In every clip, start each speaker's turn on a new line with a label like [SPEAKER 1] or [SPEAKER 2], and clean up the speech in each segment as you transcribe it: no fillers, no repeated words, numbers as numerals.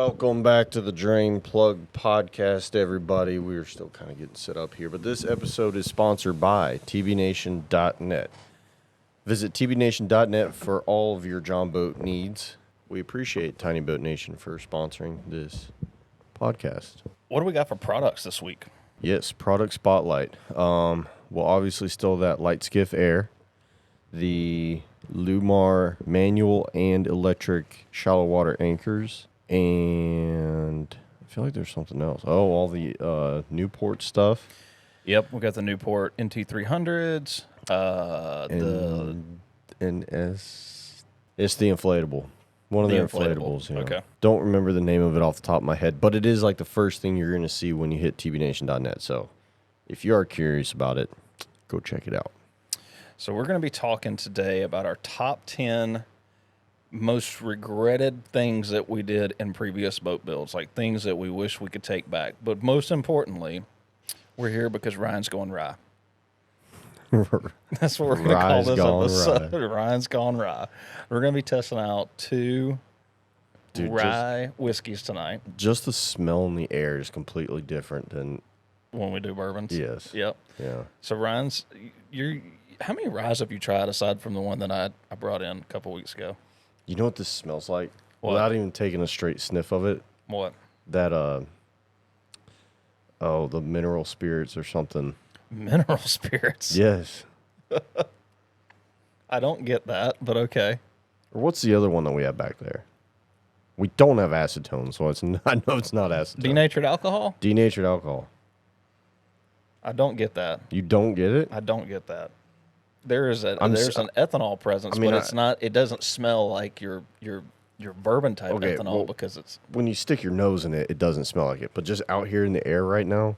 [SPEAKER 1] Welcome back to the Drain Plug Podcast, everybody. We are still kind of getting set up here, but this episode is sponsored by TBNation.net. Visit TBNation.net for all of your John Boat needs. We appreciate Tiny Boat Nation for sponsoring this podcast.
[SPEAKER 2] What do we got for products this week?
[SPEAKER 1] Yes, product spotlight. Well, obviously still that Light Skiff Air, the Lumar manual and electric shallow water anchors, and I feel like there's something else. Oh, all the Newport stuff.
[SPEAKER 2] Yep, we got the Newport NT300s.
[SPEAKER 1] It's the inflatable. One of the inflatables.
[SPEAKER 2] Okay.
[SPEAKER 1] Don't remember the name of it off the top of my head, but it is like the first thing you're going to see when you hit TBNation.net. So if you are curious about it, go check it out.
[SPEAKER 2] So we're going to be talking today about our top 10 most regretted things that we did in previous boat builds, like things that we wish we could take back. But most importantly, we're here because Ryan's going Rye. That's what we're going to call this episode. Ryan's gone Rye. We're going to be testing out two rye whiskeys tonight.
[SPEAKER 1] Just the smell in the air is completely different than
[SPEAKER 2] when we do bourbons.
[SPEAKER 1] Yes.
[SPEAKER 2] Yep.
[SPEAKER 1] Yeah.
[SPEAKER 2] So Ryan's, how many ryes have you tried aside from the one that I brought in a couple weeks ago?
[SPEAKER 1] You know what this smells like?
[SPEAKER 2] What?
[SPEAKER 1] Without even taking a straight sniff of it.
[SPEAKER 2] What?
[SPEAKER 1] That the mineral spirits or something.
[SPEAKER 2] Mineral spirits?
[SPEAKER 1] Yes.
[SPEAKER 2] I don't get that, but okay.
[SPEAKER 1] Or what's the other one that we have back there? We don't have acetone, so I know it's not acetone.
[SPEAKER 2] Denatured alcohol?
[SPEAKER 1] Denatured alcohol.
[SPEAKER 2] I don't get that.
[SPEAKER 1] You don't get it?
[SPEAKER 2] I don't get that. There's an ethanol presence, but it's not. It doesn't smell like your bourbon type ethanol because it's.
[SPEAKER 1] When you stick your nose in it, it doesn't smell like it. But just out here in the air right now,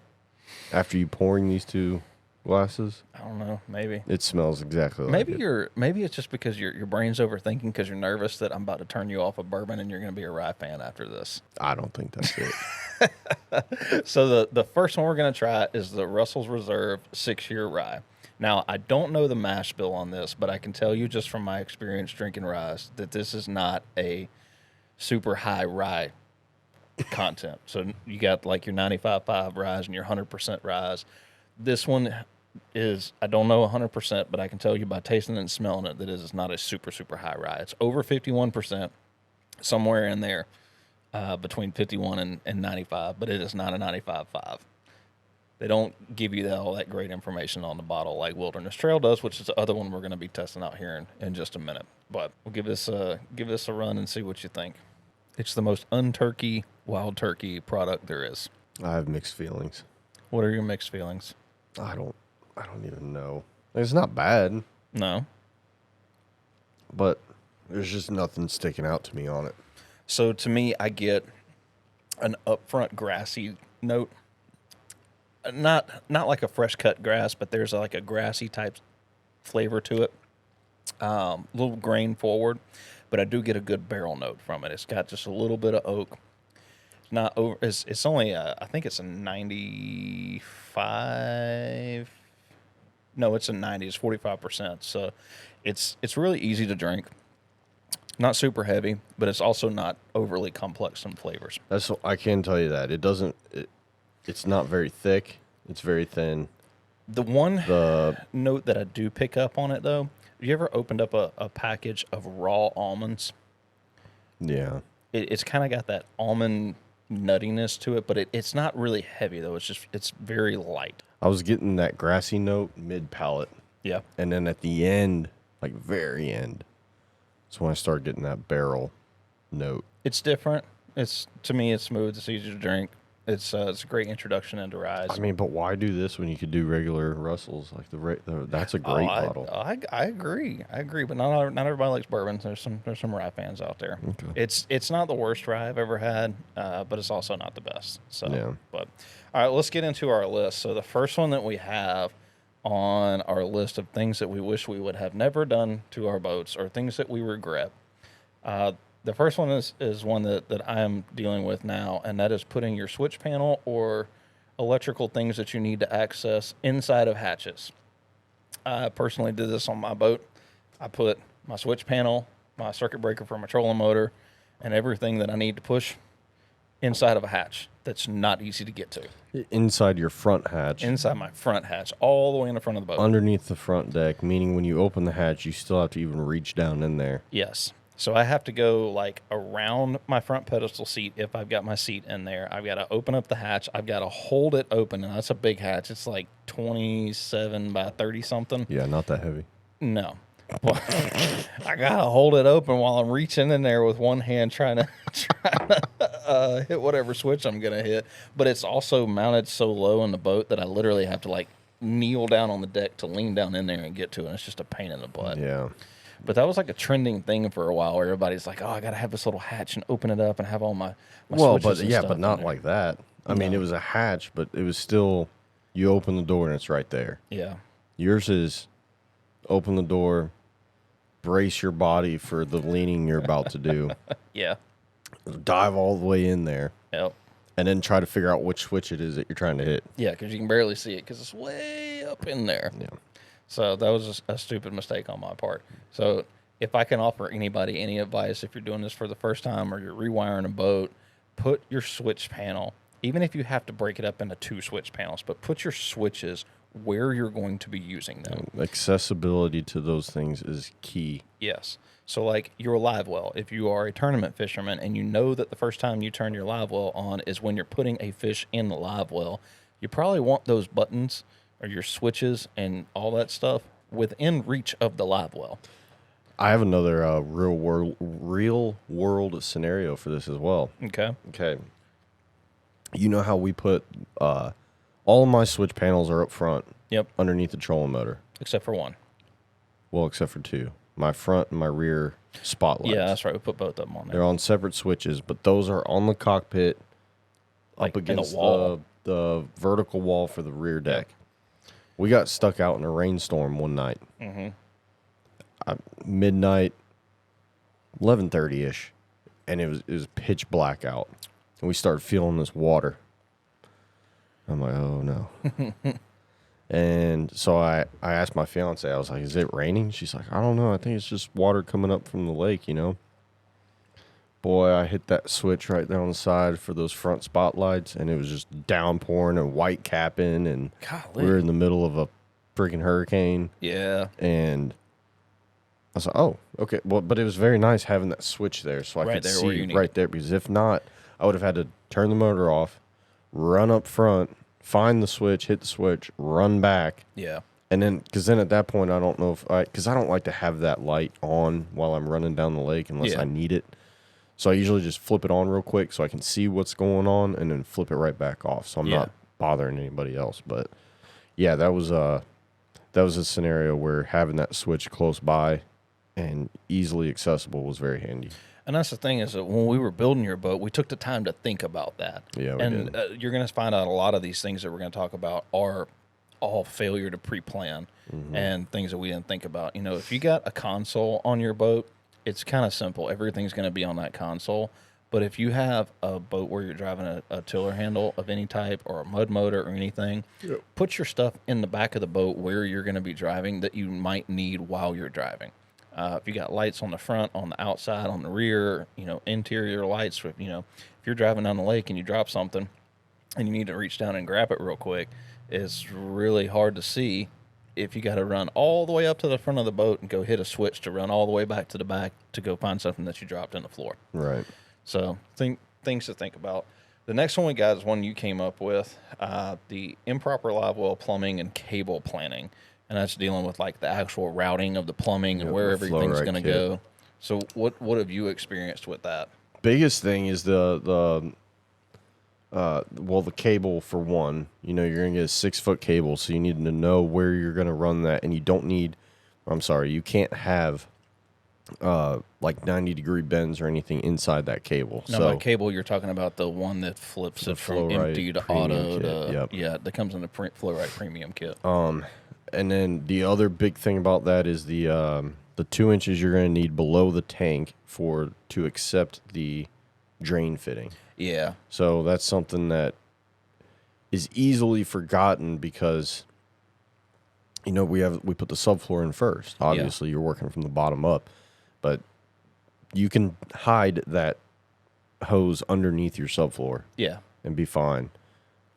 [SPEAKER 1] after you pouring these two glasses,
[SPEAKER 2] I don't know. Maybe
[SPEAKER 1] it smells exactly like it.
[SPEAKER 2] Maybe it's just because your brain's overthinking because you're nervous that I'm about to turn you off of bourbon and you're going to be a rye fan after this.
[SPEAKER 1] I don't think that's it.
[SPEAKER 2] So the first one we're going to try is the Russell's Reserve 6-year rye. Now, I don't know the mash bill on this, but I can tell you just from my experience drinking ryes that this is not a super high rye content. So you got like your 95.5 ryes and your 100% ryes. This one is, I don't know 100%, but I can tell you by tasting it and smelling it that it is not a super, super high rye. It's over 51%, somewhere in there, between 51 and 95, but it is not a 95.5. They don't give you all that great information on the bottle like Wilderness Trail does, which is the other one we're going to be testing out here in just a minute. But we'll give this a run and see what you think. It's the most unturkey, wild turkey product there is.
[SPEAKER 1] I have mixed feelings.
[SPEAKER 2] What are your mixed feelings?
[SPEAKER 1] I don't even know. It's not bad.
[SPEAKER 2] No.
[SPEAKER 1] But there's just nothing sticking out to me on it.
[SPEAKER 2] So to me, I get an upfront grassy note. Not like a fresh cut grass, but there's like a grassy type flavor to it. A little grain forward, but I do get a good barrel note from it. It's got just a little bit of oak. It's not over. It's only I think it's a 95. No, it's a 90. It's 45%. So it's really easy to drink. Not super heavy, but it's also not overly complex in flavors.
[SPEAKER 1] I can tell you that it's not very thick. It's very thin.
[SPEAKER 2] The note that I do pick up on it, though, have you ever opened up a package of raw almonds?
[SPEAKER 1] Yeah.
[SPEAKER 2] It's kind of got that almond nuttiness to it, but it's not really heavy, though. It's very light.
[SPEAKER 1] I was getting that grassy note mid-palate.
[SPEAKER 2] Yeah.
[SPEAKER 1] And then at the end, like very end, that's when I started getting that barrel note.
[SPEAKER 2] It's different. To me, it's smooth. It's easy to drink. It's a great introduction into ryes.
[SPEAKER 1] I mean, but why do this when you could do regular Russells? Like that's a great bottle.
[SPEAKER 2] I agree. But not everybody likes bourbon. There's some rye fans out there.
[SPEAKER 1] Okay.
[SPEAKER 2] It's not the worst rye I've ever had, but it's also not the best. So,
[SPEAKER 1] yeah.
[SPEAKER 2] But all right, let's get into our list. So the first one that we have on our list of things that we wish we would have never done to our boats or things that we regret. The first one is one that I am dealing with now, and that is putting your switch panel or electrical things that you need to access inside of hatches. I personally did this on my boat. I put my switch panel, my circuit breaker for my trolling motor, and everything that I need to push inside of a hatch that's not easy to get to.
[SPEAKER 1] Inside your front hatch.
[SPEAKER 2] Inside my front hatch, all the way in the front of the boat.
[SPEAKER 1] Underneath the front deck, meaning when you open the hatch, you still have to even reach down in there.
[SPEAKER 2] Yes. So I have to go like around my front pedestal seat if I've got my seat in there. I've got to open up the hatch. I've got to hold it open, and that's a big hatch. It's like 27 by 30 something.
[SPEAKER 1] Yeah, not that heavy.
[SPEAKER 2] No. Well, I got to hold it open while I'm reaching in there with one hand trying to hit whatever switch I'm going to hit. But it's also mounted so low in the boat that I literally have to like kneel down on the deck to lean down in there and get to it. And it's just a pain in the butt.
[SPEAKER 1] Yeah.
[SPEAKER 2] But that was like a trending thing for a while where everybody's like, oh, I got to have this little hatch and open it up and have all my switches
[SPEAKER 1] but
[SPEAKER 2] and
[SPEAKER 1] yeah,
[SPEAKER 2] stuff
[SPEAKER 1] but
[SPEAKER 2] in
[SPEAKER 1] not
[SPEAKER 2] there.
[SPEAKER 1] like that. I mean,
[SPEAKER 2] No.
[SPEAKER 1] it was a hatch, but it was still, you open the door and it's right there.
[SPEAKER 2] Yeah.
[SPEAKER 1] Yours is open the door, brace your body for the leaning you're about to do,
[SPEAKER 2] Yeah.
[SPEAKER 1] dive all the way in there,
[SPEAKER 2] Yep.
[SPEAKER 1] and then try to figure out which switch it is that you're trying to hit.
[SPEAKER 2] Yeah, because you can barely see it because it's way up in there.
[SPEAKER 1] Yeah.
[SPEAKER 2] So that was just a stupid mistake on my part. So if I can offer anybody any advice, if you're doing this for the first time or you're rewiring a boat, put your switch panel, even if you have to break it up into 2 switch panels, but put your switches where you're going to be using them.
[SPEAKER 1] Accessibility to those things is key.
[SPEAKER 2] Yes. So like your live well, if you are a tournament fisherman and you know that the first time you turn your live well on is when you're putting a fish in the live well, you probably want those buttons or your switches and all that stuff within reach of the live well.
[SPEAKER 1] I have another real world scenario for this as well.
[SPEAKER 2] Okay.
[SPEAKER 1] Okay. You know how we put all of my switch panels are up front
[SPEAKER 2] Yep.
[SPEAKER 1] underneath the trolling motor.
[SPEAKER 2] Except for one.
[SPEAKER 1] Well, except for 2. My front and my rear spotlights.
[SPEAKER 2] Yeah, that's right. We put both of them on there.
[SPEAKER 1] They're on separate switches, but those are on the cockpit
[SPEAKER 2] Like
[SPEAKER 1] up
[SPEAKER 2] in the
[SPEAKER 1] against
[SPEAKER 2] wall.
[SPEAKER 1] the vertical wall for the rear deck. We got stuck out in a rainstorm one night.
[SPEAKER 2] Mm-hmm.
[SPEAKER 1] Midnight, 11:30ish, and it was pitch black out. And we started feeling this water. I'm like, oh no. And so I asked my fiance, I was like, is it raining? She's like, I don't know. I think it's just water coming up from the lake, you know? Boy, I hit that switch right there on the side for those front spotlights, and it was just downpouring and white capping, and
[SPEAKER 2] Golly.
[SPEAKER 1] we were in the middle of a freaking hurricane.
[SPEAKER 2] Yeah.
[SPEAKER 1] And I was like, oh, okay. Well, but it was very nice having that switch there so I
[SPEAKER 2] Right
[SPEAKER 1] could
[SPEAKER 2] there where you
[SPEAKER 1] see
[SPEAKER 2] need
[SPEAKER 1] right
[SPEAKER 2] it.
[SPEAKER 1] there, because if not, I would have had to turn the motor off, run up front, find the switch, hit the switch, run back.
[SPEAKER 2] Yeah.
[SPEAKER 1] And then, because then at that point, I don't know because I don't like to have that light on while I'm running down the lake unless
[SPEAKER 2] Yeah.
[SPEAKER 1] I need it. So I usually just flip it on real quick so I can see what's going on and then flip it right back off. So I'm
[SPEAKER 2] Yeah.
[SPEAKER 1] not bothering anybody else. But yeah, that was a scenario where having that switch close by and easily accessible was very handy.
[SPEAKER 2] And that's the thing is that when we were building your boat, we took the time to think about that.
[SPEAKER 1] Yeah, we
[SPEAKER 2] and
[SPEAKER 1] did.
[SPEAKER 2] You're going to find out a lot of these things that we're going to talk about are all failure to pre-plan and things that we didn't think about. You know, if you got a console on your boat, it's kind of simple. Everything's going to be on that console. But if you have a boat where you're driving a tiller handle of any type or a mud motor or anything, put your stuff in the back of the boat where you're going to be driving that you might need while you're driving. If you got lights on the front, on the outside, on the rear, you know, interior lights, you know, if you're driving down the lake and you drop something and you need to reach down and grab it real quick, it's really hard to see if you got to run all the way up to the front of the boat and go hit a switch to run all the way back to the back to go find something that you dropped in the floor.
[SPEAKER 1] Right.
[SPEAKER 2] So things to think about. The next one we got is one you came up with, the improper live well plumbing and cable planning. And that's dealing with like the actual routing of the plumbing and where
[SPEAKER 1] the
[SPEAKER 2] everything's
[SPEAKER 1] flow
[SPEAKER 2] going to
[SPEAKER 1] right kit.
[SPEAKER 2] go. So what have you experienced with that?
[SPEAKER 1] Biggest thing is the cable for one. You know, you're gonna get a 6-foot cable, so you need to know where you're gonna run that, and you can't have like 90-degree bends or anything inside that cable.
[SPEAKER 2] Now, by cable, you're talking about the one that flips it from
[SPEAKER 1] Flow-Rite
[SPEAKER 2] empty to
[SPEAKER 1] Premium
[SPEAKER 2] auto
[SPEAKER 1] kit,
[SPEAKER 2] to
[SPEAKER 1] yep.
[SPEAKER 2] yeah, that comes in the Flow-Rite Premium kit.
[SPEAKER 1] And then the other big thing about that is the 2 inches you're gonna need below the tank to accept the drain fitting.
[SPEAKER 2] Yeah,
[SPEAKER 1] So that's something that is easily forgotten because, you know, we put the subfloor in first. Obviously, you're working from the bottom up, but you can hide that hose underneath your subfloor
[SPEAKER 2] Yeah.
[SPEAKER 1] and be fine.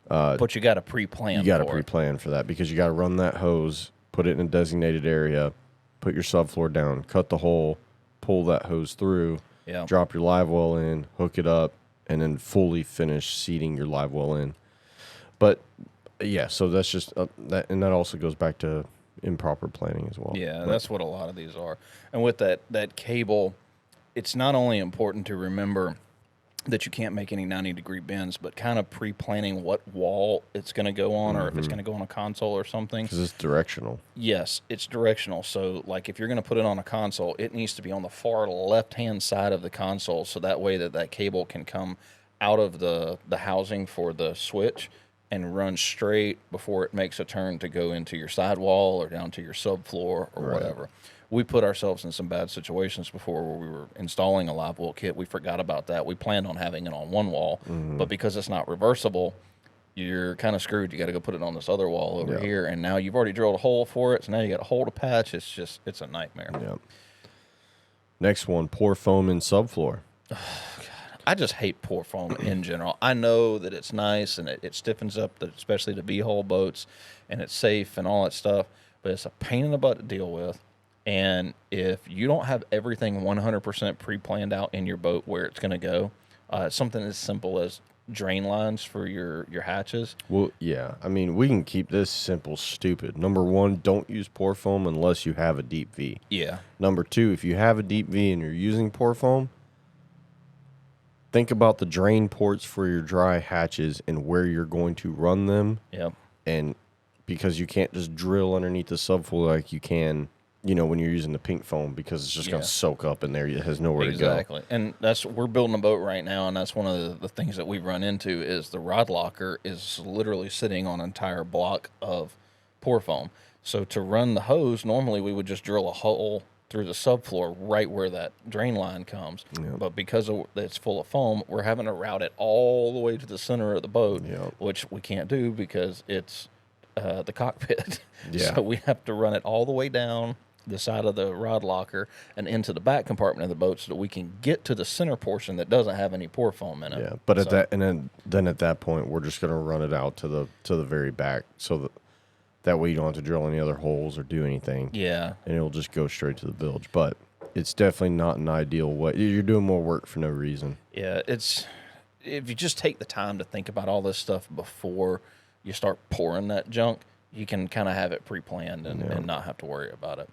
[SPEAKER 2] But you got to pre-plan.
[SPEAKER 1] You got to pre-plan for that because you got to run that hose, put it in a designated area, put your subfloor down, cut the hole, pull that hose through,
[SPEAKER 2] Yeah.
[SPEAKER 1] drop your live well in, hook it up, and then fully finish seating your live well in. But yeah, so that's just that, and that also goes back to improper planning as well.
[SPEAKER 2] Yeah,
[SPEAKER 1] But
[SPEAKER 2] that's what a lot of these are. And with that cable, it's not only important to remember that you can't make any 90-degree bends, but kind of pre-planning what wall it's going to go on, or if it's going to go on a console or something.
[SPEAKER 1] because it's directional.
[SPEAKER 2] Yes, it's directional. So, like, if you're going to put it on a console, it needs to be on the far left-hand side of the console, so that way that cable can come out of the housing for the switch and run straight before it makes a turn to go into your sidewall or down to your subfloor or whatever. We put ourselves in some bad situations before where we were installing a live well kit. We forgot about that. We planned on having it on one wall, but because it's not reversible, you're kind of screwed. You got to go put it on this other wall over here, and now you've already drilled a hole for it, so now you got a hole to patch. It's a nightmare.
[SPEAKER 1] Yeah. Next one, pour foam in subfloor.
[SPEAKER 2] I just hate pour foam in general. I know that it's nice and it stiffens up, especially the B-hole boats, and it's safe and all that stuff, but it's a pain in the butt to deal with. And if you don't have everything 100% pre-planned out in your boat where it's going to go, something as simple as drain lines for your hatches.
[SPEAKER 1] Well, yeah. I mean, we can keep this simple, stupid. Number one, don't use pour foam unless you have a deep V.
[SPEAKER 2] Yeah.
[SPEAKER 1] Number two, if you have a deep V and you're using pour foam, think about the drain ports for your dry hatches and where you're going to run them.
[SPEAKER 2] Yep.
[SPEAKER 1] And because you can't just drill underneath the subfloor like you can, when you're using the pink foam, because it's just going to soak up in there. It has nowhere to go.
[SPEAKER 2] Exactly. And we're building a boat right now, and that's one of the things that we run into is the rod locker is literally sitting on an entire block of pour foam. So to run the hose, normally we would just drill a hole through the subfloor right where that drain line comes.
[SPEAKER 1] Yep.
[SPEAKER 2] But because it's full of foam, we're having to route it all the way to the center of the boat, which we can't do because it's the cockpit.
[SPEAKER 1] Yeah.
[SPEAKER 2] So we have to run it all the way down the side of the rod locker and into the back compartment of the boat so that we can get to the center portion that doesn't have any pour foam in it.
[SPEAKER 1] Yeah, but then at that point, we're just going to run it out to the very back, so that way you don't have to drill any other holes or do anything.
[SPEAKER 2] Yeah,
[SPEAKER 1] and it'll just go straight to the bilge. But it's definitely not an ideal way. You're doing more work for no reason.
[SPEAKER 2] Yeah, if you just take the time to think about all this stuff before you start pouring that junk, you can kind of have it pre-planned and not have to worry about it.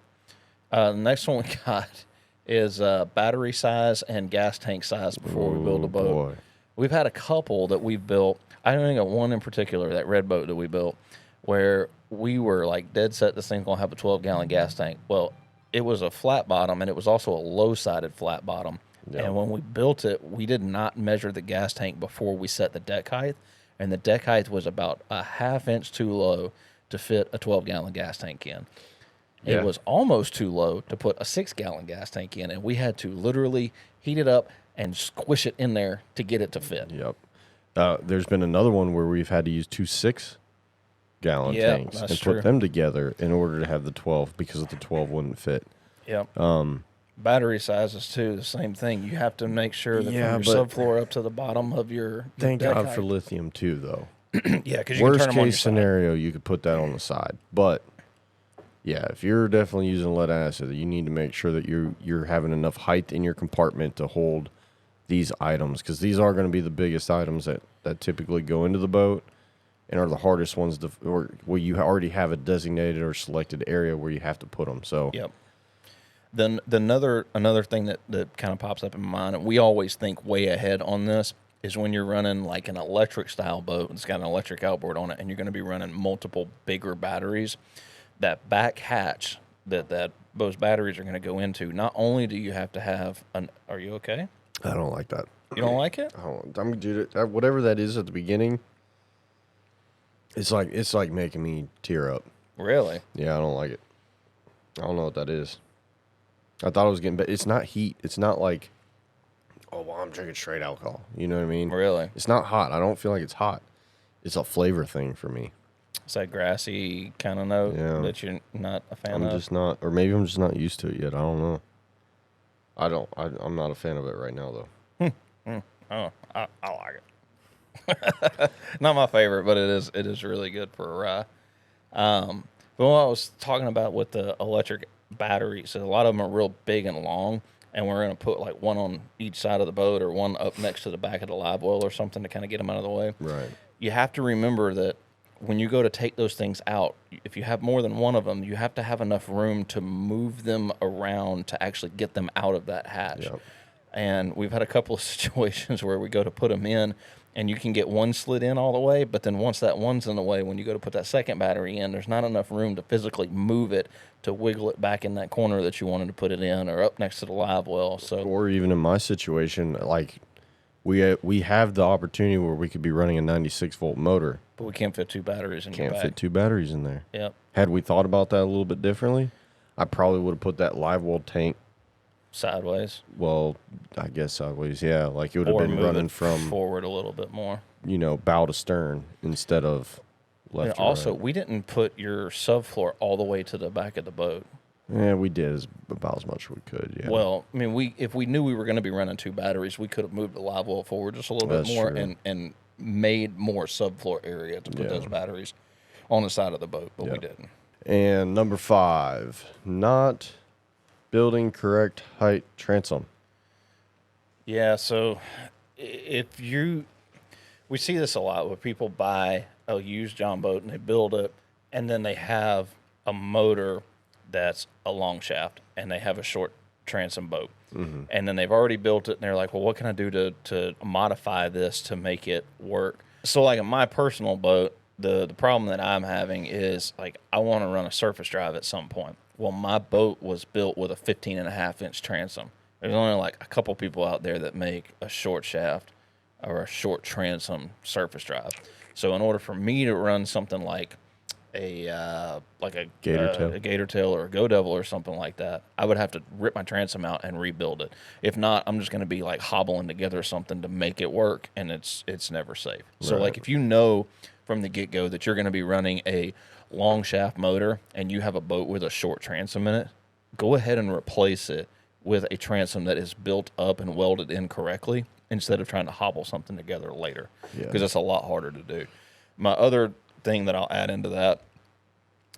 [SPEAKER 2] The next one we got is battery size and gas tank size before we build a boat.
[SPEAKER 1] Boy.
[SPEAKER 2] We've had a couple that we've built. I don't think of one in particular, that red boat that we built, where we were like dead set this thing's going to have a 12-gallon gas tank. Well, it was a flat bottom, and it was also a low-sided flat bottom. Yep. And when we built it, we did not measure the gas tank before we set the deck height, and the deck height was about a half inch too low to fit a 12-gallon gas tank in.
[SPEAKER 1] Yeah.
[SPEAKER 2] It was almost too low to put a 6-gallon gas tank in, and we had to literally heat it up and squish it in there to get it to fit.
[SPEAKER 1] Yep. There's been another one where we've had to use 2 6-gallon tanks and put them together in order to have the 12 because the 12 wouldn't fit.
[SPEAKER 2] Yep. Battery sizes too, the same thing. You have to make sure that from your subfloor up to the bottom of your
[SPEAKER 1] thank
[SPEAKER 2] deck
[SPEAKER 1] God
[SPEAKER 2] height.
[SPEAKER 1] for lithium too, though.
[SPEAKER 2] Yeah, because you
[SPEAKER 1] worst
[SPEAKER 2] can turn them on your
[SPEAKER 1] case scenario, you could put that on the side, but yeah, if you're definitely using lead acid, you need to make sure that you're having enough height in your compartment to hold these items, because these are going to be the biggest items that typically go into the boat and are the hardest ones or where you already have a designated or selected area where you have to put them. So
[SPEAKER 2] Yep. Then another thing that kind of pops up in my mind, and we always think way ahead on this, is when you're running like an electric style boat that's got an electric outboard on it, and you're going to be running multiple bigger batteries. That back hatch that those batteries are going to go into, not only do you have to have are you okay?
[SPEAKER 1] I don't like that.
[SPEAKER 2] You don't like it?
[SPEAKER 1] I'm dude. Whatever that is at the beginning, it's like making me tear up.
[SPEAKER 2] Really?
[SPEAKER 1] Yeah, I don't like it. I don't know what that is. I thought it was getting, but it's not heat. It's not like, oh, well, I'm drinking straight alcohol. You know what I mean?
[SPEAKER 2] Really?
[SPEAKER 1] It's not hot. I don't feel like it's hot. It's a flavor thing for me.
[SPEAKER 2] It's that grassy kind of note that you're not a fan of?
[SPEAKER 1] I'm just not, or maybe I'm just not used to it yet. I don't know. I'm not a fan of it right now, though.
[SPEAKER 2] All I like it. Not my favorite, but it is really good for a rye. But what I was talking about with the electric batteries, so a lot of them are real big and long, and we're going to put like one on each side of the boat or one up next to the back of the live well or something to kind of get them out of the way.
[SPEAKER 1] Right.
[SPEAKER 2] You have to remember that when you go to take those things out, if you have more than one of them, you have to have enough room to move them around to actually get them out of that hatch.
[SPEAKER 1] Yep.
[SPEAKER 2] And we've had a couple of situations where we go to put them in, and you can get one slid in all the way, but then once that one's in the way, when you go to put that second battery in, there's not enough room to physically move it to wiggle it back in that corner that you wanted to put it in or up next to the live well. So,
[SPEAKER 1] Or even in my situation, like we have the opportunity where we could be running a 96-volt motor.
[SPEAKER 2] but we can't fit two batteries in your
[SPEAKER 1] Can't
[SPEAKER 2] bag.
[SPEAKER 1] fit two batteries in there.
[SPEAKER 2] Yep.
[SPEAKER 1] Had we thought about that a little bit differently, I probably would have put that live well tank,
[SPEAKER 2] Sideways.
[SPEAKER 1] well, I guess sideways, yeah. Like it would have
[SPEAKER 2] Or
[SPEAKER 1] been
[SPEAKER 2] move
[SPEAKER 1] running
[SPEAKER 2] it
[SPEAKER 1] from,
[SPEAKER 2] forward a little bit more.
[SPEAKER 1] bow to stern instead of left
[SPEAKER 2] And
[SPEAKER 1] to
[SPEAKER 2] also,
[SPEAKER 1] right.
[SPEAKER 2] we didn't put your subfloor all the way to the back of the boat.
[SPEAKER 1] Yeah, we did about as much as we could, yeah.
[SPEAKER 2] Well, I mean, if we knew we were going to be running two batteries, we could have moved the live well forward just a little bit
[SPEAKER 1] That's
[SPEAKER 2] more
[SPEAKER 1] true.
[SPEAKER 2] and made more subfloor area to put
[SPEAKER 1] Yeah.
[SPEAKER 2] those batteries on the side of the boat, but we
[SPEAKER 1] Yep.
[SPEAKER 2] didn't.
[SPEAKER 1] And number 5, not building correct height transom.
[SPEAKER 2] Yeah, so we see this a lot where people buy a used John boat and they build it, and then they have a motor that's a long shaft and they have a short transom boat.
[SPEAKER 1] Mm-hmm.
[SPEAKER 2] And then they've already built it and they're like, well, what can I do to modify this to make it work? So like in my personal boat, the problem that I'm having is like I want to run a surface drive at some point. Well, my boat was built with a 15.5-inch transom. There's only like a couple people out there that make a short shaft or a short transom surface drive. So in order for me to run something like a
[SPEAKER 1] Gator tail.
[SPEAKER 2] a gator tail or a go devil or something like that, I would have to rip my transom out and rebuild it. If not, I'm just going to be like hobbling together something to make it work, and it's never safe. So
[SPEAKER 1] Right.
[SPEAKER 2] like if you know from the get-go that you're going to be running a long shaft motor and you have a boat with a short transom in it, go ahead and replace it with a transom that is built up and welded in correctly instead of trying to hobble something together later,
[SPEAKER 1] Yeah.
[SPEAKER 2] because it's a lot harder to do. My other thing that I'll add into that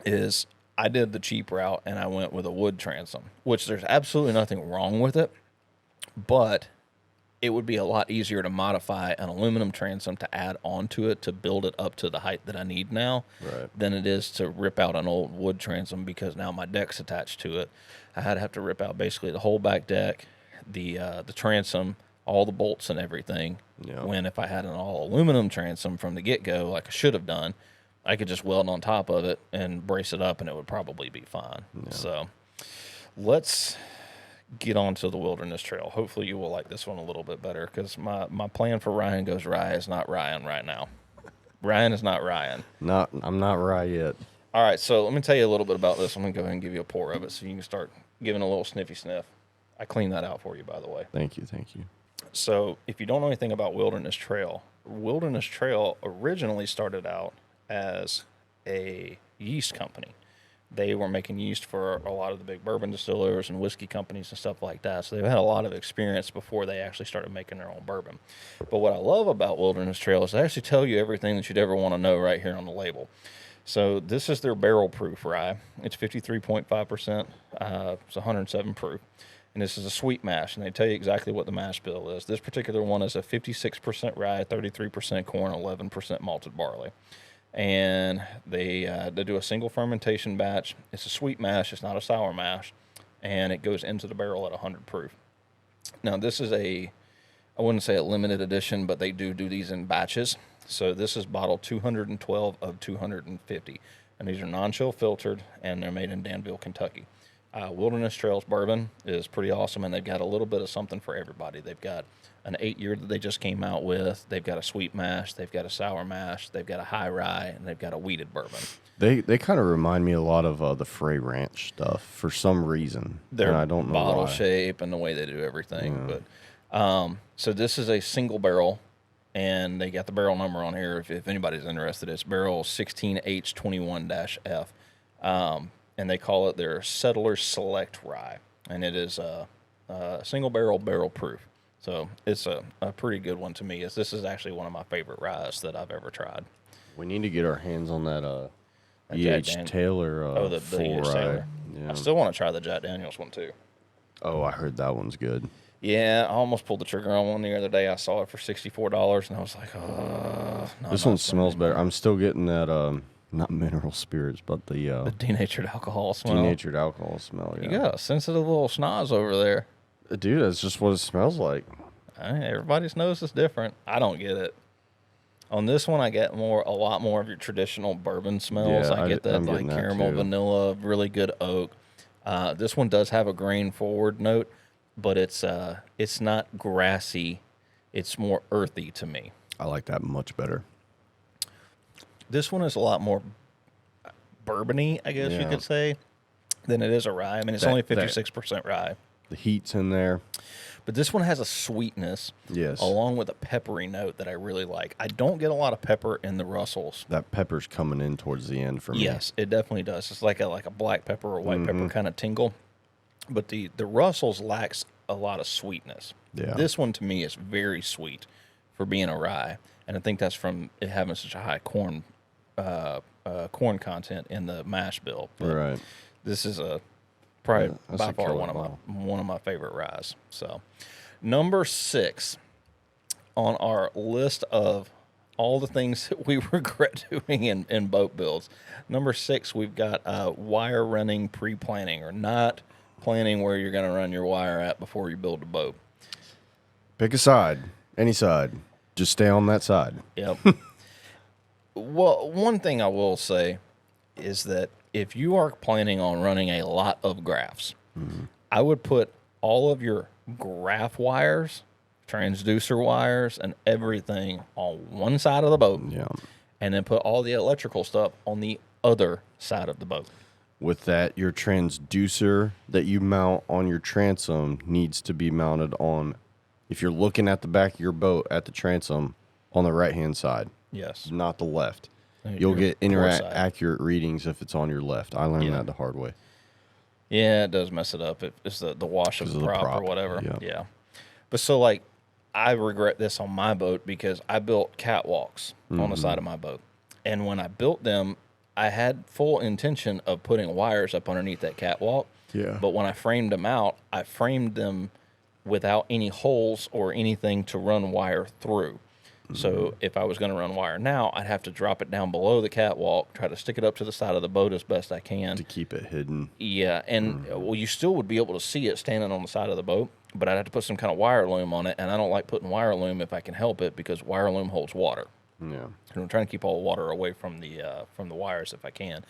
[SPEAKER 2] is I did the cheap route and I went with a wood transom, which there's absolutely nothing wrong with it, but it would be a lot easier to modify an aluminum transom to add onto it to build it up to the height that I need now
[SPEAKER 1] Right.
[SPEAKER 2] than it is to rip out an old wood transom, because now my deck's attached to it. I had to have to rip out basically the whole back deck, the transom, all the bolts and everything.
[SPEAKER 1] Yeah.
[SPEAKER 2] When if I had an all aluminum transom from the get-go, like I should have done, I could just weld on top of it and brace it up and it would probably be fine. So let's get on to the Wilderness Trail. Hopefully you will like this one a little bit better, because my plan for Ryan Goes Rye is not Ryan right now. Ryan is not Ryan.
[SPEAKER 1] I'm not right yet.
[SPEAKER 2] All right, so let me tell you a little bit about this. I'm going to go ahead and give you a pour of it so you can start giving a little sniffy sniff. I cleaned that out for you, by the way.
[SPEAKER 1] Thank you.
[SPEAKER 2] So if you don't know anything about Wilderness Trail originally started out as a yeast company. They were making yeast for a lot of the big bourbon distillers and whiskey companies and stuff like that. So they've had a lot of experience before they actually started making their own bourbon. But what I love about Wilderness Trail is they actually tell you everything that you'd ever want to know right here on the label. So this is their barrel proof rye. It's 53.5%. It's 107 proof. And this is a sweet mash, and they tell you exactly what the mash bill is. This particular one is a 56% rye, 33% corn, 11% malted barley. And they do a single fermentation batch. It's a sweet mash. It's not a sour mash. And it goes into the barrel at 100 proof. Now, this is I wouldn't say a limited edition, but they do these in batches. So this is bottle 212 of 250. And these are non-chill filtered, and they're made in Danville, Kentucky. Wilderness Trail's bourbon is pretty awesome, and they've got a little bit of something for everybody. They've got an 8-year that they just came out with. They've got a sweet mash. They've got a sour mash. They've got a high rye, and they've got a wheated bourbon.
[SPEAKER 1] They kind of remind me a lot of the Frey Ranch stuff for some reason.
[SPEAKER 2] Their
[SPEAKER 1] and I don't know
[SPEAKER 2] bottle
[SPEAKER 1] why.
[SPEAKER 2] shape and the way they do everything. But so this is a single barrel, and they got the barrel number on here if anybody's interested. It's barrel 16H21-F. And they call it their Settler Select Rye. And it is a single barrel proof. So it's a pretty good one to me. This is actually one of my favorite ryes that I've ever tried.
[SPEAKER 1] We need to get our hands on that
[SPEAKER 2] That
[SPEAKER 1] E.H. Taylor
[SPEAKER 2] the
[SPEAKER 1] full
[SPEAKER 2] E.H.
[SPEAKER 1] rye.
[SPEAKER 2] Taylor.
[SPEAKER 1] Yeah.
[SPEAKER 2] I still want to try the Jack Daniels one too.
[SPEAKER 1] Oh, I heard that one's good.
[SPEAKER 2] Yeah, I almost pulled the trigger on one the other day. I saw it for $64, and I was like, no,
[SPEAKER 1] This one smells better. I'm still getting that, not mineral spirits, but the
[SPEAKER 2] denatured alcohol smell.
[SPEAKER 1] denatured alcohol smell. Yeah.
[SPEAKER 2] You got a sensitive little schnoz over there.
[SPEAKER 1] Dude, that's just what it smells like.
[SPEAKER 2] Everybody's nose is different. I don't get it. On this one, I get a lot more of your traditional bourbon smells.
[SPEAKER 1] Yeah,
[SPEAKER 2] I get that
[SPEAKER 1] I'm
[SPEAKER 2] like
[SPEAKER 1] getting that
[SPEAKER 2] caramel,
[SPEAKER 1] too.
[SPEAKER 2] vanilla, really good oak. This one does have a grain forward note, but it's not grassy. It's more earthy to me.
[SPEAKER 1] I like that much better.
[SPEAKER 2] This one is a lot more bourbony, I guess you
[SPEAKER 1] Yeah.
[SPEAKER 2] could say, than it is a rye. I mean, it's only 56% rye.
[SPEAKER 1] The heat's in there.
[SPEAKER 2] But this one has a sweetness,
[SPEAKER 1] Yes.
[SPEAKER 2] along with a peppery note that I really like. I don't get a lot of pepper in the Russells.
[SPEAKER 1] That pepper's coming in towards the end for me.
[SPEAKER 2] Yes, it definitely does. It's like a black pepper or white pepper kind of tingle. But the Russells lacks a lot of sweetness.
[SPEAKER 1] Yeah.
[SPEAKER 2] This one to me is very sweet for being a rye, and I think that's from it having such a high corn content in the mash bill. But
[SPEAKER 1] Right.
[SPEAKER 2] this is probably
[SPEAKER 1] that's
[SPEAKER 2] by
[SPEAKER 1] a
[SPEAKER 2] far
[SPEAKER 1] killer
[SPEAKER 2] one of my favorite ryes. So, number 6 on our list of all the things that we regret doing in boat builds. Number 6, we've got wire running pre-planning, or not planning where you're going to run your wire at before you build a boat.
[SPEAKER 1] Pick a side. Any side. Just stay on that side.
[SPEAKER 2] Yep. Well, one thing I will say is that if you are planning on running a lot of graphs, I would put all of your graph wires, transducer wires, and everything on one side of the boat,
[SPEAKER 1] Yeah.
[SPEAKER 2] and then put all the electrical stuff on the other side of the boat.
[SPEAKER 1] With that, your transducer that you mount on your transom needs to be mounted on, if you're looking at the back of your boat at the transom, on the right-hand side,
[SPEAKER 2] Yes.
[SPEAKER 1] not the left.
[SPEAKER 2] Your
[SPEAKER 1] You'll get
[SPEAKER 2] port side.
[SPEAKER 1] accurate readings if it's on your left. I learned
[SPEAKER 2] Yeah.
[SPEAKER 1] that the hard way.
[SPEAKER 2] Yeah, it does mess it up. It's the wash of
[SPEAKER 1] 'Cause
[SPEAKER 2] the
[SPEAKER 1] of the
[SPEAKER 2] prop
[SPEAKER 1] prop,
[SPEAKER 2] or whatever.
[SPEAKER 1] yeah.
[SPEAKER 2] Yeah. But so, like, I regret this on my boat because I built catwalks on the side of my boat. And when I built them, I had full intention of putting wires up underneath that catwalk.
[SPEAKER 1] Yeah.
[SPEAKER 2] But when I framed them out, I framed them without any holes or anything to run wire through. So if I was going to run wire now, I'd have to drop it down below the catwalk, try to stick it up to the side of the boat as best I can.
[SPEAKER 1] To keep it hidden.
[SPEAKER 2] Yeah, and well, you still would be able to see it standing on the side of the boat, but I'd have to put some kind of wire loom on it, and I don't like putting wire loom if I can help it because wire loom holds water.
[SPEAKER 1] Yeah.
[SPEAKER 2] And I'm trying to keep all the water away from the wires if I can.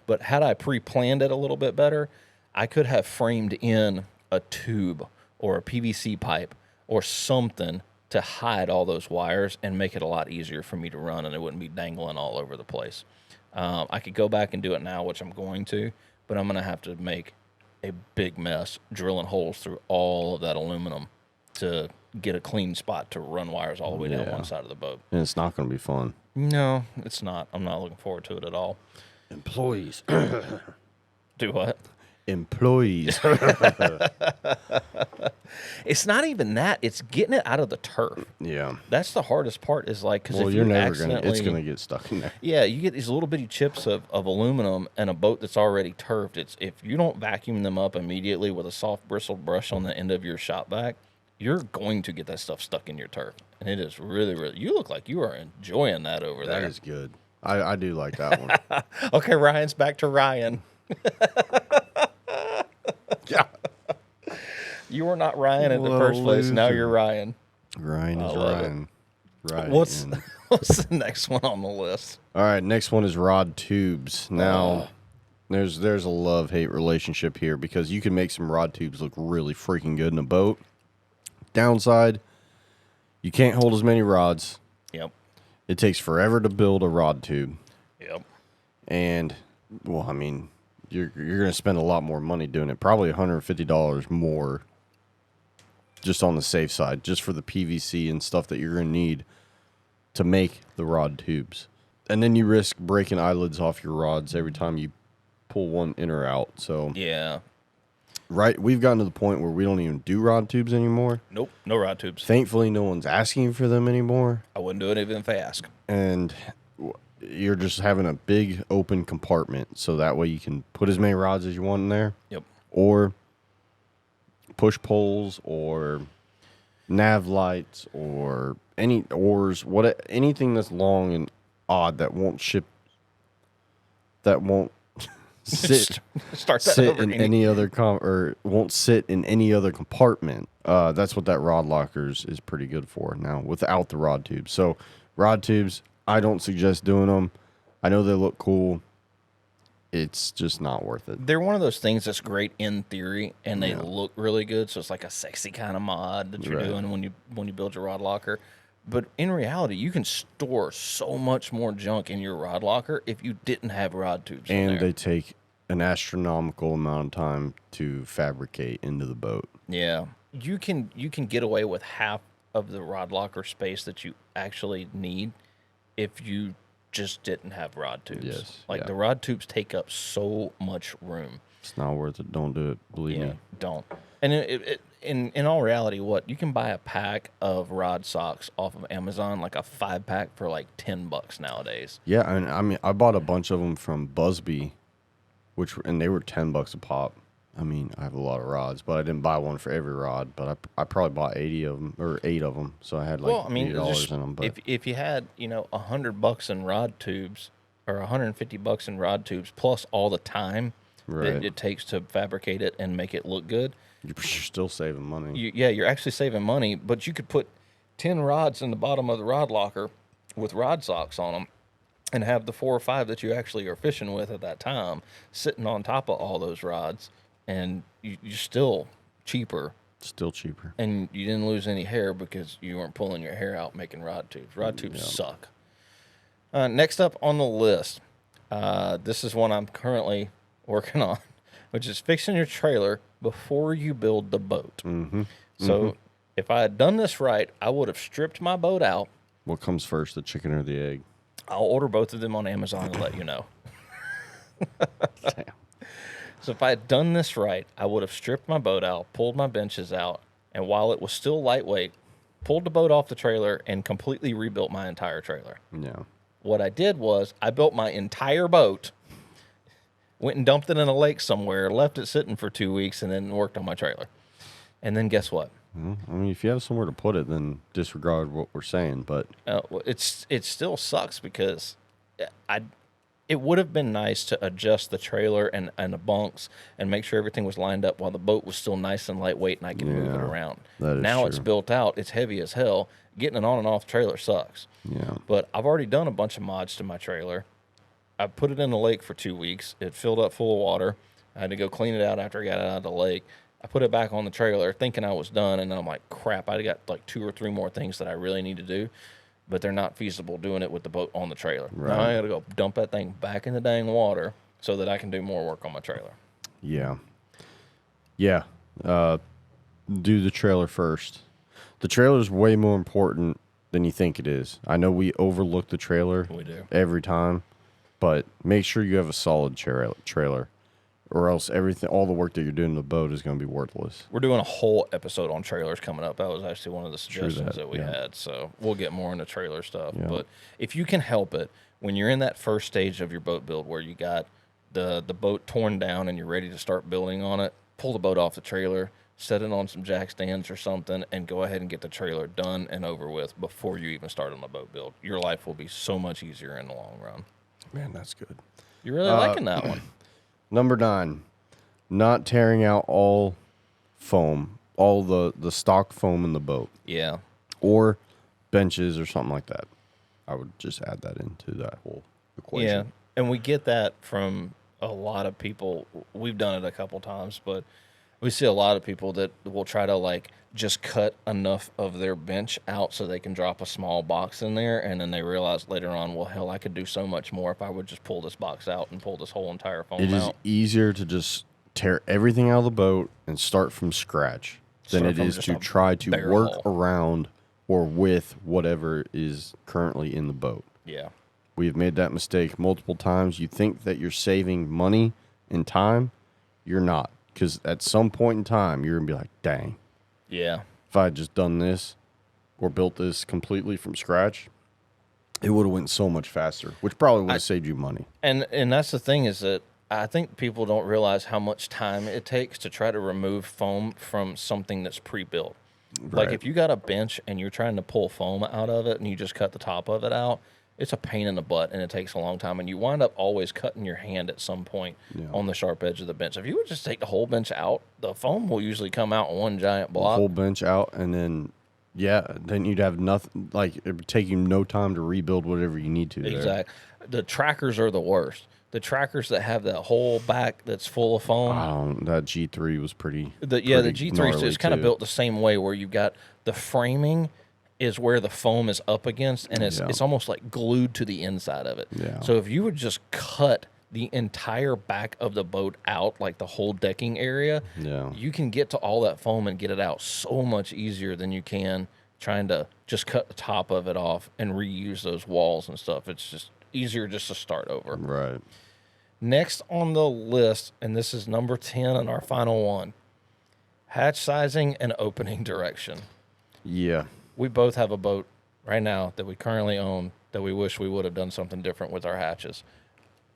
[SPEAKER 2] But had I pre-planned it a little bit better, I could have framed in a tube or a PVC pipe or something to hide all those wires and make it a lot easier for me to run, and it wouldn't be dangling all over the place. I could go back and do it now, which I'm going to, but I'm going to have to make a big mess drilling holes through all of that aluminum to get a clean spot to run wires all the way down
[SPEAKER 1] Yeah.
[SPEAKER 2] one side of the boat.
[SPEAKER 1] And it's not going to be fun.
[SPEAKER 2] No, it's not. I'm not looking forward to it at all.
[SPEAKER 1] Employees.
[SPEAKER 2] Do what?
[SPEAKER 1] Employees.
[SPEAKER 2] It's not even that. It's getting it out of the turf.
[SPEAKER 1] Yeah.
[SPEAKER 2] That's the hardest part. Is like because
[SPEAKER 1] Well,
[SPEAKER 2] if
[SPEAKER 1] you're
[SPEAKER 2] you
[SPEAKER 1] never going to, it's
[SPEAKER 2] accidentally,
[SPEAKER 1] going to get stuck in there.
[SPEAKER 2] yeah, you get these little bitty chips of aluminum and a boat that's already turfed. It's if you don't vacuum them up immediately with a soft bristled brush on the end of your shop vac, you're going to get that stuff stuck in your turf, and it is really, really. You look like you are enjoying that over
[SPEAKER 1] That
[SPEAKER 2] there.
[SPEAKER 1] is good. I do like that one.
[SPEAKER 2] Okay, Ryan's back to Ryan.
[SPEAKER 1] Yeah.
[SPEAKER 2] You were not Ryan in the
[SPEAKER 1] What a
[SPEAKER 2] first place. Now
[SPEAKER 1] loser.
[SPEAKER 2] you're Ryan.
[SPEAKER 1] Ryan is
[SPEAKER 2] love it.
[SPEAKER 1] Ryan. Right.
[SPEAKER 2] What's
[SPEAKER 1] and-
[SPEAKER 2] what's the next one on the list?
[SPEAKER 1] All right, next one is rod tubes. Now, there's a love-hate relationship here because you can make some rod tubes look really freaking good in a boat. Downside, you can't hold as many rods.
[SPEAKER 2] Yep.
[SPEAKER 1] It takes forever to build a rod tube.
[SPEAKER 2] Yep.
[SPEAKER 1] And, well, I mean, you're going to spend a lot more money doing it. Probably $150 more just on the safe side, just for the PVC and stuff that you're going to need to make the rod tubes. And then you risk breaking eyelids off your rods every time you pull one in or out. So
[SPEAKER 2] Yeah.
[SPEAKER 1] we've gotten to the point where we don't even do rod tubes anymore.
[SPEAKER 2] Nope, no rod tubes.
[SPEAKER 1] Thankfully, no one's asking for them anymore.
[SPEAKER 2] I wouldn't do it even if they ask.
[SPEAKER 1] And you're just having a big open compartment, so that way you can put as many rods as you want in there.
[SPEAKER 2] Yep.
[SPEAKER 1] Or push poles, or nav lights, or any oars, anything that's long and odd that won't sit
[SPEAKER 2] Start that
[SPEAKER 1] sit
[SPEAKER 2] over
[SPEAKER 1] in any other or won't sit in any other compartment. That's what that rod lockers is pretty good for now, without the rod tubes. So rod tubes, I don't suggest doing them. I know they look cool. It's just not worth it.
[SPEAKER 2] They're one of those things that's great in theory, and they look really good. So it's like a sexy kind of mod that you're doing when you build your rod locker. But in reality, you can store so much more junk in your rod locker if you didn't have rod tubes in there.
[SPEAKER 1] And they take an astronomical amount of time to fabricate into the boat.
[SPEAKER 2] Yeah. You can get away with half of the rod locker space that you actually need if you just didn't have rod tubes.
[SPEAKER 1] Yes.
[SPEAKER 2] The rod tubes take up so much room.
[SPEAKER 1] It's not worth it. Don't do it. Believe me.
[SPEAKER 2] Don't. And in all reality, you can buy a pack of rod socks off of Amazon, like a 5-pack for like $10 nowadays.
[SPEAKER 1] Yeah, and I mean, I bought a bunch of them from Busby, and they were $10 a pop. I mean, I have a lot of rods, but I didn't buy one for every rod. But I probably bought 80 of them or 8 of them, so I had like $80 in them. But
[SPEAKER 2] if you had $100 in rod tubes or $150 in rod tubes plus all the time that it takes to fabricate it and make it look good,
[SPEAKER 1] you're still saving money.
[SPEAKER 2] You're actually saving money. But you could put 10 rods in the bottom of the rod locker with rod socks on them, and have the 4 or 5 that you actually are fishing with at that time sitting on top of all those rods, and you're still cheaper.
[SPEAKER 1] Still cheaper.
[SPEAKER 2] And you didn't lose any hair because you weren't pulling your hair out making rod tubes. Rod tubes suck. Next up on the list, this is one I'm currently working on, which is fixing your trailer before you build the boat.
[SPEAKER 1] Mm-hmm.
[SPEAKER 2] So if I had done this right, I would have stripped my boat out.
[SPEAKER 1] What comes first, the chicken or the egg?
[SPEAKER 2] I'll order both of them on Amazon and let you know.
[SPEAKER 1] Damn.
[SPEAKER 2] So if I had done this right, I would have stripped my boat out, pulled my benches out, and while it was still lightweight, pulled the boat off the trailer and completely rebuilt my entire trailer.
[SPEAKER 1] Yeah.
[SPEAKER 2] What I did was I built my entire boat, went and dumped it in a lake somewhere, left it sitting for 2 weeks, and then worked on my trailer. And then guess what?
[SPEAKER 1] Well, I mean, if you have somewhere to put it, then disregard what we're saying. But
[SPEAKER 2] it still sucks because it would have been nice to adjust the trailer and the bunks and make sure everything was lined up while the boat was still nice and lightweight and I could move it around. Now it's built out. It's heavy as hell. Getting it on and off the trailer sucks.
[SPEAKER 1] Yeah.
[SPEAKER 2] But I've already done a bunch of mods to my trailer. I put it in the lake for 2 weeks. It filled up full of water. I had to go clean it out after I got it out of the lake. I put it back on the trailer thinking I was done, and then I'm like, crap, I got like 2 or 3 more things that I really need to do, but they're not feasible doing it with the boat on the trailer. Now I got to go dump that thing back in the dang water so that I can do more work on my trailer.
[SPEAKER 1] Yeah. Yeah. Do the trailer first. The trailer is way more important than you think it is. I know we overlook the trailer every time, but make sure you have a solid trailer, or else all the work that you're doing in the boat is going to be worthless.
[SPEAKER 2] We're doing a whole episode on trailers coming up. That was actually one of the suggestions that we had, so we'll get more into trailer stuff. Yeah. But if you can help it, when you're in that first stage of your boat build where you got the boat torn down and you're ready to start building on it, pull the boat off the trailer, set it on some jack stands or something, and go ahead and get the trailer done and over with before you even start on the boat build. Your life will be so much easier in the long run.
[SPEAKER 1] Man, that's good.
[SPEAKER 2] You're really liking that one.
[SPEAKER 1] Number 9, not tearing out all foam, all the stock foam in the boat.
[SPEAKER 2] Yeah.
[SPEAKER 1] Or benches or something like that. I would just add that into that whole equation.
[SPEAKER 2] Yeah, and we get that from a lot of people. We've done it a couple times, but we see a lot of people that will try to just cut enough of their bench out so they can drop a small box in there, and then they realize later on, well, hell, I could do so much more if I would just pull this box out and pull this whole entire foam out.
[SPEAKER 1] It is easier to just tear everything out of the boat and start from scratch than it is to try to work around or with whatever is currently in the boat.
[SPEAKER 2] Yeah.
[SPEAKER 1] We've made that mistake multiple times. You think that you're saving money and time. You're not. because at some point in time, you're going to be like, dang,
[SPEAKER 2] Yeah.
[SPEAKER 1] if I had just done this or built this completely from scratch, it would have went so much faster, which probably would have saved you money.
[SPEAKER 2] And that's the thing is that I think people don't realize how much time it takes to try to remove foam from something that's pre-built. Like
[SPEAKER 1] Right.
[SPEAKER 2] if you got a bench and you're trying to pull foam out of it and you just cut the top of it out, it's a pain in the butt and it takes a long time. And you wind up always cutting your hand at some point on the sharp edge of the bench. If you would just take the whole bench out, the foam will usually come out in one giant block.
[SPEAKER 1] Whole bench out, and then, then you'd have nothing. Like, it would take you no time to rebuild whatever you need to.
[SPEAKER 2] Exactly. The trackers are the worst. The trackers that have that whole back that's full of foam.
[SPEAKER 1] That G3 was pretty.
[SPEAKER 2] The
[SPEAKER 1] pretty
[SPEAKER 2] G3 is kind of built the same way, where you've got the framing is where the foam is up against, and it's almost like glued to the inside of it.
[SPEAKER 1] Yeah.
[SPEAKER 2] So if you would just cut the entire back of the boat out, like the whole decking area, you can get to all that foam and get it out so much easier than you can trying to just cut the top of it off and reuse those walls and stuff. It's just easier just to start over.
[SPEAKER 1] Right.
[SPEAKER 2] Next on the list, and this is number 10 and our final one, hatch sizing and opening direction.
[SPEAKER 1] Yeah.
[SPEAKER 2] We both have a boat right now that we currently own that we wish we would have done something different with our hatches.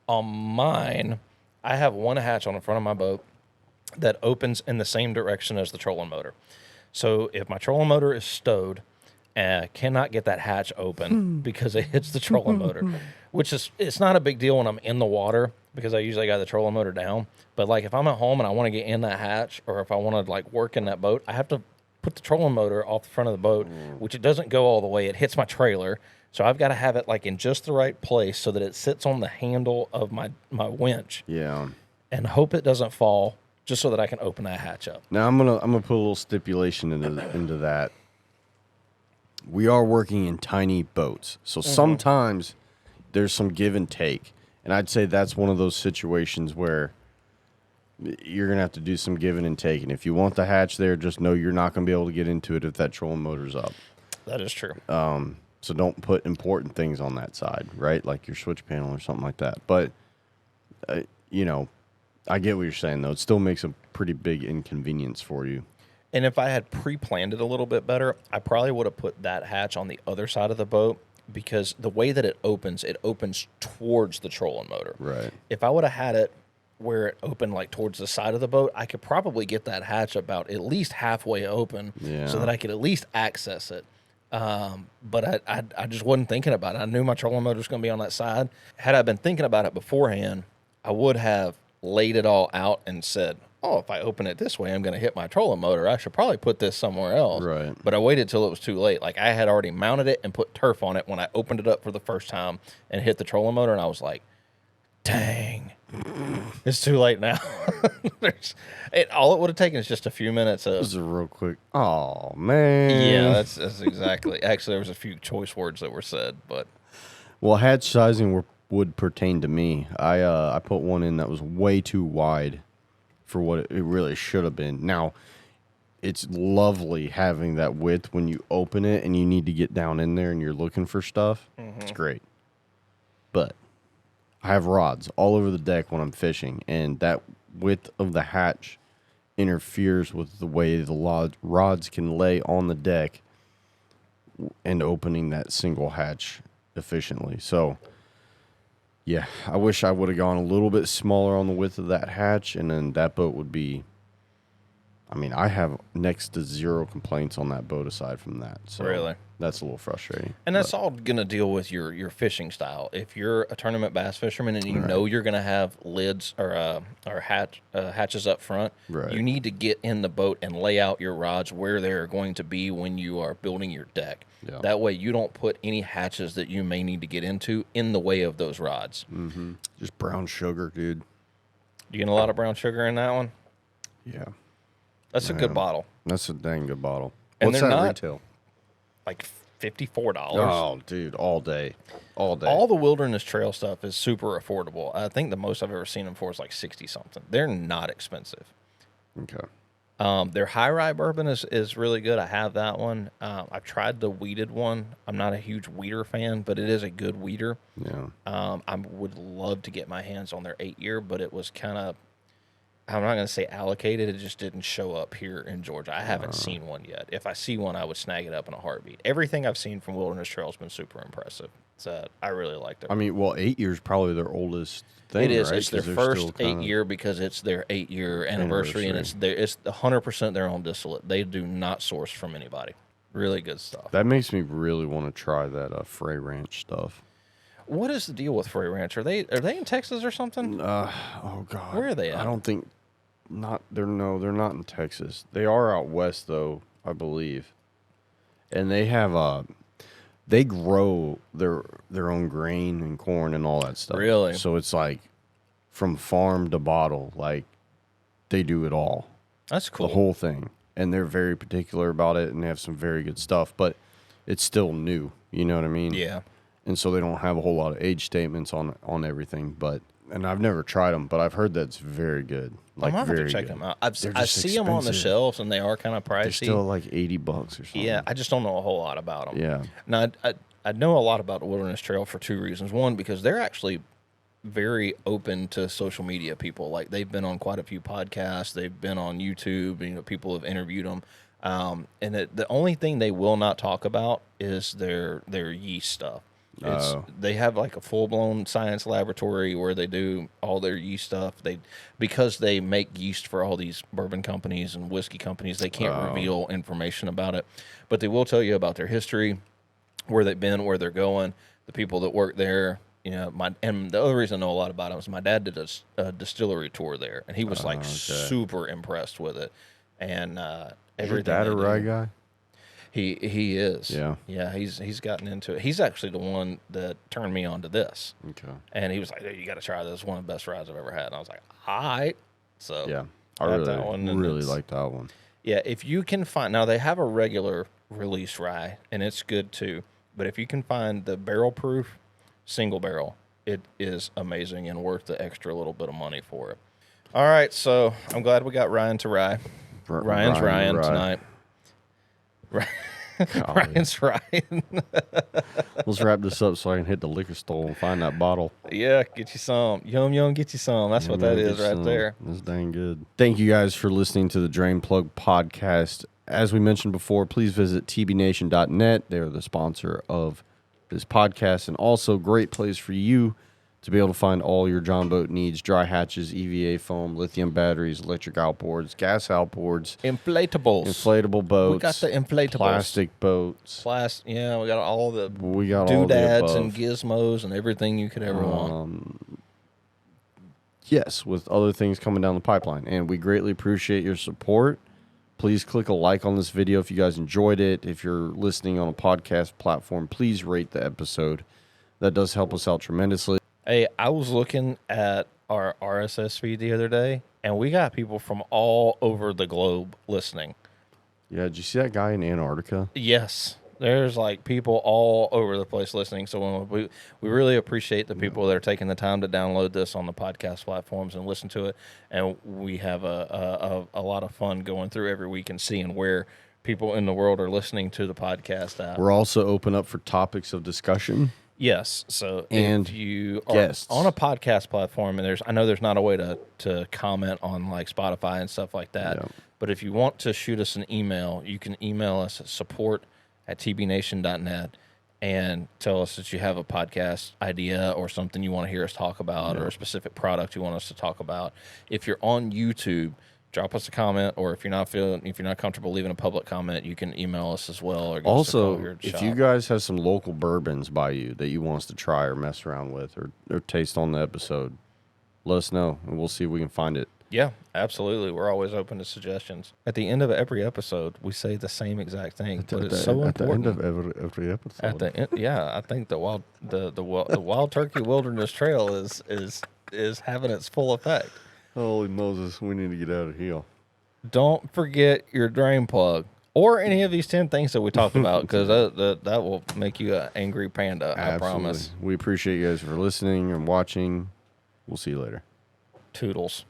[SPEAKER 2] On mine, I have one hatch on the front of my boat that opens in the same direction as the trolling motor. So if my trolling motor is stowed, I cannot get that hatch open because it hits the trolling motor, which is, it's not a big deal when I'm in the water because I usually got the trolling motor down. But like if I'm at home and I want to get in that hatch, or if I want to like work in that boat, I have to put the trolling motor off the front of the boat, which it doesn't go all the way. It hits my trailer. So I've got to have it like in just the right place so that it sits on the handle of my winch.
[SPEAKER 1] Yeah.
[SPEAKER 2] And hope it doesn't fall, just so that I can open that hatch up.
[SPEAKER 1] Now I'm gonna put a little stipulation into that. We are working in tiny boats, so sometimes there's some give and take, and I'd say that's one of those situations where you're gonna have to do some giving and taking. If you want the hatch there, just know you're not gonna be able to get into it if that trolling motor's up.
[SPEAKER 2] That is true.
[SPEAKER 1] So don't put important things on that side, right? Like your switch panel or something like that. But I get what you're saying, though. It still makes a pretty big inconvenience for you.
[SPEAKER 2] And if I had pre-planned it a little bit better, I probably would have put that hatch on the other side of the boat, because the way that it opens towards the trolling motor.
[SPEAKER 1] Right.
[SPEAKER 2] If I would have had it where it opened like towards the side of the boat, I could probably get that hatch about at least halfway open so that I could at least access it. But I just wasn't thinking about it. I knew my trolling motor was going to be on that side. Had I been thinking about it beforehand, I would have laid it all out and said, oh, if I open it this way, I'm going to hit my trolling motor. I should probably put this somewhere else.
[SPEAKER 1] Right.
[SPEAKER 2] But I waited till it was too late. Like I had already mounted it and put turf on it when I opened it up for the first time and hit the trolling motor, and I was like, dang, it's too late now. All it would have taken is just a few minutes of.
[SPEAKER 1] This is a real quick. Oh man.
[SPEAKER 2] Yeah, that's exactly. Actually, there was a few choice words that were said, but.
[SPEAKER 1] Well, hatch sizing would pertain to me. I put one in that was way too wide for what it really should have been. Now, it's lovely having that width when you open it and you need to get down in there and you're looking for stuff. It's great. But I have rods all over the deck when I'm fishing, and that width of the hatch interferes with the way the rods can lay on the deck and opening that single hatch efficiently. So, yeah, I wish I would have gone a little bit smaller on the width of that hatch, and then that boat would be, I mean, I have next to zero complaints on that boat aside from that. So
[SPEAKER 2] Really?
[SPEAKER 1] That's a little frustrating.
[SPEAKER 2] And that's all going to deal with your fishing style. If you're a tournament bass fisherman and you know you're going to have lids or hatches up front, you need to get in the boat and lay out your rods where they're going to be when you are building your deck. Yeah. That way you don't put any hatches that you may need to get into in the way of those rods.
[SPEAKER 1] Mm-hmm. Just brown sugar, dude.
[SPEAKER 2] You getting a lot of brown sugar in that one?
[SPEAKER 1] Yeah.
[SPEAKER 2] That's a good bottle.
[SPEAKER 1] That's a dang good bottle.
[SPEAKER 2] And
[SPEAKER 1] What's
[SPEAKER 2] they're
[SPEAKER 1] that
[SPEAKER 2] not
[SPEAKER 1] retail?
[SPEAKER 2] Like $54.
[SPEAKER 1] Oh, dude, all day. All day.
[SPEAKER 2] All the Wilderness Trail stuff is super affordable. I think the most I've ever seen them for is like 60-something. They're not expensive.
[SPEAKER 1] Okay.
[SPEAKER 2] Their high rye bourbon is really good. I have that one. I've tried the weeded one. I'm not a huge weeder fan, but it is a good weeder.
[SPEAKER 1] Yeah.
[SPEAKER 2] I would love to get my hands on their 8-year, but it was kind of, I'm not going to say allocated. It just didn't show up here in Georgia. I haven't seen one yet. If I see one, I would snag it up in a heartbeat. Everything I've seen from Wilderness Trail has been super impressive. So I really liked it.
[SPEAKER 1] I mean, well, 8 years probably their oldest thing,
[SPEAKER 2] It is.
[SPEAKER 1] right?
[SPEAKER 2] It's their
[SPEAKER 1] 'Cause they're
[SPEAKER 2] first
[SPEAKER 1] still
[SPEAKER 2] 8
[SPEAKER 1] kinda-
[SPEAKER 2] year because it's their 8-year anniversary, and it's 100% their own distillate. They do not source from anybody. Really good stuff.
[SPEAKER 1] That makes me really want to try that Frey Ranch stuff.
[SPEAKER 2] What is the deal with Frey Ranch? Are they in Texas or something?
[SPEAKER 1] Oh God,
[SPEAKER 2] Where are they at?
[SPEAKER 1] I don't think they're not in Texas. They are out west though, I believe, and they have they grow their own grain and corn and all that stuff.
[SPEAKER 2] Really?
[SPEAKER 1] So it's like from farm to bottle, like they do it all,
[SPEAKER 2] That's cool.
[SPEAKER 1] the whole thing, and they're very particular about it, and they have some very good stuff, but it's still new. You know what I mean?
[SPEAKER 2] Yeah.
[SPEAKER 1] And so they don't have a whole lot of age statements on everything, and I've never tried them, but I've heard that's very good.
[SPEAKER 2] I'm
[SPEAKER 1] Like
[SPEAKER 2] gonna have
[SPEAKER 1] very
[SPEAKER 2] to check
[SPEAKER 1] good.
[SPEAKER 2] them out.
[SPEAKER 1] They're
[SPEAKER 2] I
[SPEAKER 1] just
[SPEAKER 2] see them on the
[SPEAKER 1] expensive.
[SPEAKER 2] shelves, and they are kind of pricey.
[SPEAKER 1] They're still like $80 or something.
[SPEAKER 2] Yeah, I just don't know a whole lot about them.
[SPEAKER 1] Yeah.
[SPEAKER 2] Now, I know a lot about the Wilderness Trail for two reasons. One, because they're actually very open to social media people. Like, they've been on quite a few podcasts. They've been on YouTube. You know, people have interviewed them. And the only thing they will not talk about is their yeast stuff. They have like a full-blown science laboratory where they do all their yeast stuff. Because they make yeast for all these bourbon companies and whiskey companies, they can't reveal information about it. But they will tell you about their history, where they've been, where they're going, the people that work there. You know, and the other reason I know a lot about them is my dad did a distillery tour there, and he was super impressed with it. And
[SPEAKER 1] Is your
[SPEAKER 2] everything.
[SPEAKER 1] dad a
[SPEAKER 2] they
[SPEAKER 1] rye
[SPEAKER 2] do.
[SPEAKER 1] guy?
[SPEAKER 2] He is.
[SPEAKER 1] Yeah.
[SPEAKER 2] Yeah, he's gotten into it. He's actually the one that turned me on to this.
[SPEAKER 1] Okay.
[SPEAKER 2] And he was like, "Hey, you got to try this. It's one of the best rides I've ever had." And I was like, "All right." So
[SPEAKER 1] Yeah. I
[SPEAKER 2] got that one, and
[SPEAKER 1] really
[SPEAKER 2] it's-
[SPEAKER 1] like that one.
[SPEAKER 2] yeah, if you can find, now they have a regular release rye, and it's good too. But if you can find the barrel proof single barrel, it is amazing and worth the extra little bit of money for it. All right, so I'm glad we got Ryan to rye. Ryan's Ryan
[SPEAKER 1] Rye.
[SPEAKER 2] tonight. Ryan's Ryan.
[SPEAKER 1] Let's wrap this up so I can hit the liquor store and find that bottle.
[SPEAKER 2] Yeah, get you some. Yum, yum, get you some. That's what that
[SPEAKER 1] Yeah,
[SPEAKER 2] is
[SPEAKER 1] get
[SPEAKER 2] right
[SPEAKER 1] some.
[SPEAKER 2] there.
[SPEAKER 1] That's dang good. Thank you guys for listening to the Drain Plug podcast. As we mentioned before, please visit TBNation.net. They're the sponsor of this podcast, and also great place for you to be able to find all your John boat needs: dry hatches, EVA foam, lithium batteries, electric outboards, gas outboards,
[SPEAKER 2] Inflatables.
[SPEAKER 1] inflatable boats.
[SPEAKER 2] We got the inflatables.
[SPEAKER 1] plastic boats.
[SPEAKER 2] Yeah, we got all the
[SPEAKER 1] We got all the
[SPEAKER 2] doodads
[SPEAKER 1] above.
[SPEAKER 2] and gizmos and everything you could ever want.
[SPEAKER 1] Yes, with other things coming down the pipeline. And we greatly appreciate your support. Please click a like on this video if you guys enjoyed it. If you're listening on a podcast platform, please rate the episode. That does help us out tremendously.
[SPEAKER 2] Hey, I was looking at our RSS feed the other day, and we got people from all over the globe listening.
[SPEAKER 1] Yeah, did you see that guy in Antarctica?
[SPEAKER 2] Yes, there's like people all over the place listening. So we really appreciate the people that are taking the time to download this on the podcast platforms and listen to it. And we have a lot of fun going through every week and seeing where people in the world are listening to the podcast at.
[SPEAKER 1] We're also open up for topics of discussion.
[SPEAKER 2] Yes. So
[SPEAKER 1] And
[SPEAKER 2] if you are
[SPEAKER 1] guests.
[SPEAKER 2] on a podcast platform, and I know there's not a way to comment on like Spotify and stuff like that.
[SPEAKER 1] Yeah.
[SPEAKER 2] But if you want to shoot us an email, you can email us at support@tbnation.net and tell us that you have a podcast idea or something you want to hear us talk about or a specific product you want us to talk about. If you're on YouTube, drop us a comment, or if you're not comfortable leaving a public comment, you can email us as well. Or give us a call
[SPEAKER 1] Also,
[SPEAKER 2] here at the
[SPEAKER 1] if
[SPEAKER 2] shop.
[SPEAKER 1] you guys have some local bourbons by you that you want us to try or mess around with or taste on the episode, let us know, and we'll see if we can find it.
[SPEAKER 2] Yeah, absolutely. We're always open to suggestions. At the end of every episode, we say the same exact thing, but it's so important.
[SPEAKER 1] At the end of every episode.
[SPEAKER 2] At the end, yeah, I think the wild turkey wilderness trail is having its full effect.
[SPEAKER 1] Holy Moses, we need to get out of here.
[SPEAKER 2] Don't forget your drain plug or any of these 10 things that we talked about, because that will make you an angry panda. I promise.
[SPEAKER 1] We appreciate you guys for listening and watching. We'll see you later.
[SPEAKER 2] Toodles.